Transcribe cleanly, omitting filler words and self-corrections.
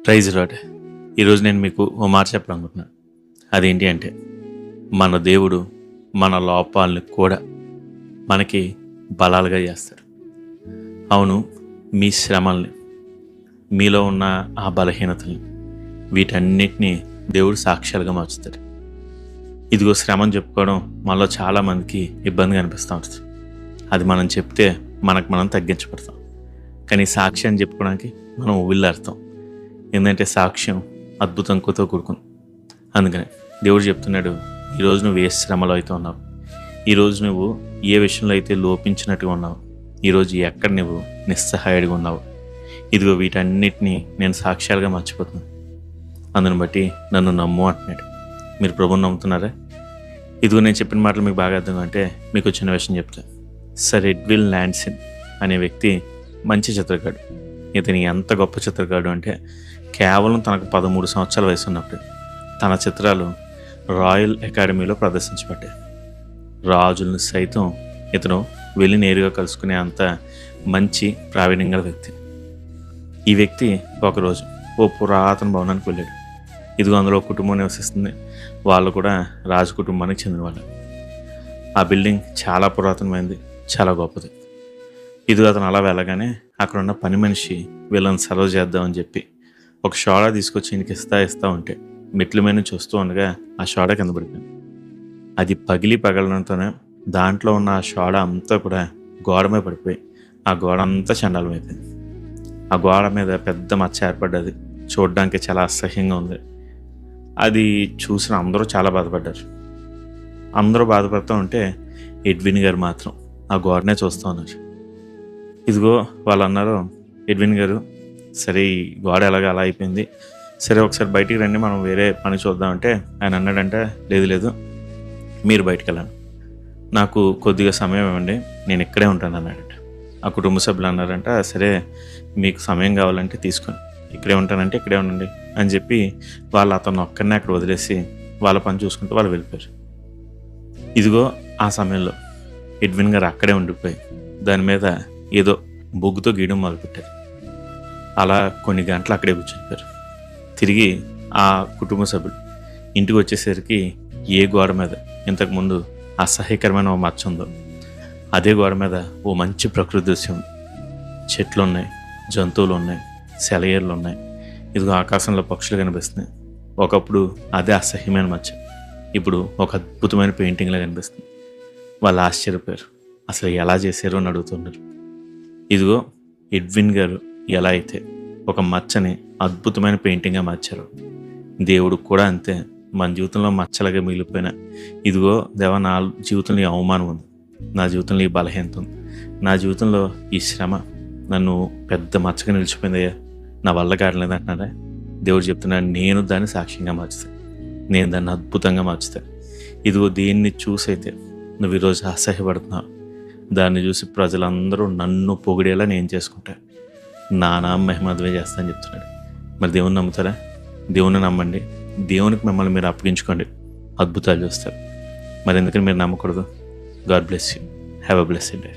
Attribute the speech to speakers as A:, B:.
A: Praise lord. ఈరోజు నేను మీకు ఓ మాట చెప్పాలనుకుంటున్నాను. అదేంటి అంటే, మన దేవుడు మన లోపాలని కూడా మనకి బలాలుగా చేస్తాడు. అవును, మీ శ్రమల్ని, మీలో ఉన్న ఆ బలహీనతల్ని, వీటన్నిటినీ దేవుడు సాక్ష్యాలుగా మార్చుతాడు. ఇదిగో శ్రమని చెప్పుకోవడం మనలో చాలామందికి ఇబ్బందిగా అనిపిస్తూ ఉంటుంది. అది మనం చెప్తే మనకు మనం తగ్గించబడతాం. కానీ సాక్ష్యాన్ని చెప్పుకోవడానికి మనం ఉవ్విళ్ళాడతాం. ఏంటంటే సాక్ష్యం అద్భుతంతో కూడుకుంది. అందుకని దేవుడు చెప్తున్నాడు, ఈరోజు నువ్వు ఏ శ్రమలో అయితే ఉన్నావు, ఈరోజు నువ్వు ఏ విషయంలో అయితే లోపించినట్టుగా ఉన్నావు, ఈరోజు ఎక్కడ నువ్వు నిస్సహాయుడిగా ఉన్నావు, ఇదిగో వీటన్నిటినీ నేను సాక్ష్యాలుగా మర్చిపోతున్నాను. అందుని బట్టి నన్ను నమ్ము అంటున్నాడు. మీరు ప్రభువుని నమ్ముతున్నారా? ఇదిగో నేను చెప్పిన మాటలు మీకు బాగా అర్థం అంటే మీకు చిన్న విషయం చెప్తాను. సర్ ఎడ్విన్ ల్యాండ్సన్ అనే వ్యక్తి మంచి చిత్రకారుడు. ఇతని ఎంత గొప్ప చిత్రకారుడు అంటే, కేవలం తనకు 13 సంవత్సరాల వయసు ఉన్నప్పుడు తన చిత్రాలు రాయల్ అకాడమీలో ప్రదర్శించబడ్డాయి. రాజులను సైతం ఇతను వెళ్ళి నేరుగా కలుసుకునే అంత మంచి ప్రావీణ్యం గల వ్యక్తి. ఈ వ్యక్తి ఒకరోజు ఓ పురాతన భవనానికి వెళ్ళాడు. ఇదిగో అందులో కుటుంబం నివసిస్తుంది. వాళ్ళు కూడా రాజు కుటుంబానికి చెందిన వాళ్ళు. ఆ బిల్డింగ్ చాలా పురాతనమైనది, చాలా గొప్పది. ఇదిగో అతను అలా వెళ్ళగానే అక్కడ ఉన్న పని మనిషి వీళ్ళని సర్వ్ చేద్దామని చెప్పి ఒక షోడా తీసుకొచ్చి ఈయనకి ఇస్తా ఉంటే మెట్ల మీద చూస్తూ ఉండగా ఆ షోడా కింద పడిపోయింది. అది పగలడంతోనే దాంట్లో ఉన్న ఆ షోడా అంతా కూడా గోడ మీద పడిపోయి ఆ గోడ అంతా చండాలం అయిపోయింది. ఆ గోడ మీద పెద్ద మచ్చ ఏర్పడ్డది. చూడడానికి చాలా అసహ్యంగా ఉంది. అది చూసిన అందరూ చాలా బాధపడ్డారు. అందరూ బాధపడుతూ ఉంటే ఎడ్విన్ గారు మాత్రం ఆ గోడనే చూస్తూ ఉన్నారు. ఇదిగో వాళ్ళు అన్నారు, ఎడ్విన్ గారు, సరే ఈ గోడ ఎలాగ అలా అయిపోయింది, సరే ఒకసారి బయటికి రండి, మనం వేరే పని చూద్దామంటే ఆయన అన్నాడంటే, లేదు మీరు బయటికి వెళ్ళండి, నాకు కొద్దిగా సమయం ఇవ్వండి, నేను ఇక్కడే ఉంటాను అన్నాడంట. ఆ కుటుంబ సభ్యులు అన్నారంట, సరే మీకు సమయం కావాలంటే తీసుకొని ఇక్కడే ఉంటానంటే ఇక్కడే ఉండండి అని చెప్పి వాళ్ళు అతను ఒక్కడనే అక్కడ వదిలేసి వాళ్ళ పని చూసుకుంటూ వాళ్ళు వెళ్ళిపోయారు. ఇదిగో ఆ సమయంలో ఎడ్విన్ గారు అక్కడే ఉండిపోయి దాని మీద ఏదో బొగ్గుతో గీయడం మొదలుపెట్టారు. అలా కొన్ని గంటలు అక్కడే కూర్చునిపోయారు. తిరిగి ఆ కుటుంబ సభ్యులు ఇంటికి వచ్చేసరికి ఏ గోడ మీద ఇంతకుముందు అసహ్యకరమైన ఓ మచ్చ ఉందో అదే గోడ మీద ఓ మంచి ప్రకృతి దృశ్యం, చెట్లు ఉన్నాయి, జంతువులు ఉన్నాయి, సెలయేర్లు ఉన్నాయి, ఇదిగో ఆకాశంలో పక్షులు కనిపిస్తున్నాయి. ఒకప్పుడు అదే అసహ్యమైన మచ్చ ఇప్పుడు ఒక అద్భుతమైన పెయింటింగ్లా కనిపిస్తుంది. వాళ్ళు ఆశ్చర్యపోయారు, అసలు ఎలా చేశారో అని అడుగుతున్నారు. ఇదిగో ఎడ్విన్ గారు ఎలా అయితే ఒక మచ్చని అద్భుతమైన పెయింటింగ్గా మార్చారు, దేవుడు కూడా అంతే. మన జీవితంలో మచ్చలాగా మిగిలిపోయిన, ఇదిగో దేవా నా జీవితంలో ఈ అవమానం ఉంది, నా జీవితంలో ఈ బలహీనత ఉంది, నా జీవితంలో ఈ శ్రమ నన్ను పెద్ద మచ్చగా నిలిచిపోయిందయ్యా, నా వల్ల కాడలేదు అంటున్నారా? దేవుడు చెప్తున్నాడు, నేను దాన్ని సాక్ష్యంగా మార్చుతాను, నేను దాన్ని అద్భుతంగా మార్చుతాను. ఇదిగో దీన్ని చూసైతే నువ్వు ఈరోజు అసహ్యపడుతున్నావు, దాన్ని చూసి ప్రజలందరూ నన్ను పొగిడేలా నేను చేసుకుంటా, నా నామ మహిమధ్వే చేస్తానని చెప్తున్నాడు. మరి దేవుని నమ్ముతారా? దేవుని నమ్మండి, దేవునికి మిమ్మల్ని మీరు అప్పగించుకోండి, అద్భుతాలు చూస్తారు. మరి ఎందుకని మీరు నమ్మకూడదు? God bless you. Have a blessed day.